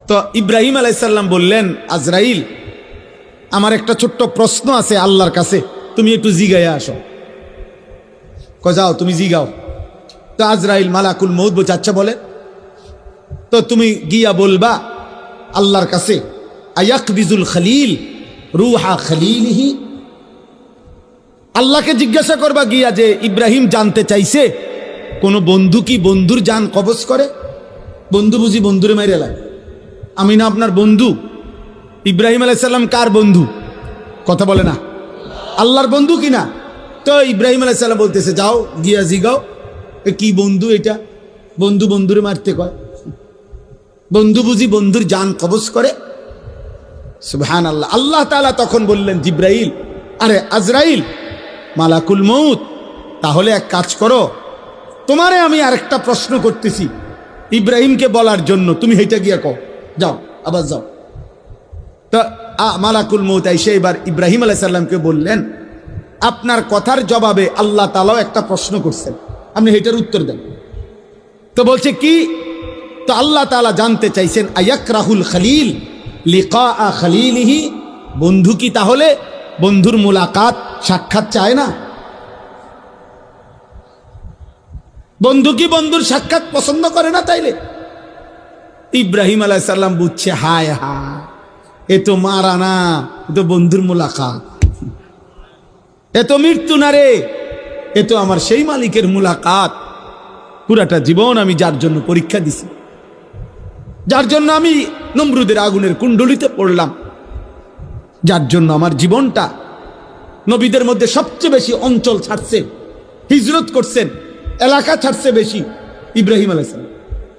তো ইব্রাহিম আলাইসাল্লাম বললেন, আজরাইল, আমার একটা ছোট্ট প্রশ্ন আছে আল্লাহর কাছে, তুমি একটু জিগাইয়া আসো। যাও তুমি জিগাও। তো আজরাইল মালাকুল মউত বলছে, আচ্ছা বলে। তো তুমি গিয়া বলবা আল্লাহর কাছে, আয়াকবিজুল খলিল রুহা খলিলিহি। আল্লাহকে জিজ্ঞাসা করবা গিয়া যে ইব্রাহিম জানতে চাইছে কোন বন্ধু কি বন্ধুর জান কবজ করে? বন্ধু বুঝি বন্ধুরে মাইরে লাগে? আমি না আপনার বন্ধু? ইব্রাহিম আলাইসাল্লাম কার বন্ধু? কথা বলে না, আল্লাহর বন্ধু কিনা? তো ইব্রাহিম আলাইসাল্লাম বলতেছে, যাও গিয়া জিগাও কি বন্ধু এটা, বন্ধু বন্ধুরে মারতে কয়? বন্ধু বুঝি বন্ধুর জান কবজ করে? সুবহানাল্লাহ। আল্লাহ তাআলা তখন বললেন, জিব্রাইল, আরে আজরাইল, মালাকুল মউত, তাহলে এক কাজ করো, তোমারে আমি আরেকটা প্রশ্ন করতেছি ইব্রাহিমকে বলার জন্য, তুমি হেইটা গিয়া কও, যাও আবার যাও। তো মালাকুল মউত এসে এবার ইব্রাহিম আলাইহিস সালামকে বললেন, আপনার কথার জবাবে আল্লাহ তাআলাও একটা প্রশ্ন করছেন, আপনি হেইটার উত্তর দেন। তো বলছে কি? তো আল্লাহ তাআলা জানতে চাইছেন, আয়াকরাহুল খলিল লিকা খলিলিহি, বন্ধু কি তাহলে বন্ধুর মুলাকাত সাক্ষাৎ চায় না? বন্ধু কি বন্ধুর সাক্ষাৎ পছন্দ করে না? তাইলে ইব্রাহিম আলাইহিস সালাম বুঝছে, হায় হায়, এ তো মারা না, এ তো বন্ধুর মুলাকাত, এ তো মৃত্যু না রে, এ তো আমার সেই মালিকের মুলাকাত। পুরাটা জীবন আমি যার জন্য পরীক্ষা দিছি, যার জন্য আমি নমরুদের আগুনের কুণ্ডলিতে পড়লাম, যার জন্য আমার জীবনটা, নবীদের মধ্যে সবচেয়ে বেশি অঞ্চল ছাড়ছে, হিজরত করছেন, এলাকা ছাড়ছে বেশি ইব্রাহিম আলাইহিস সালাম।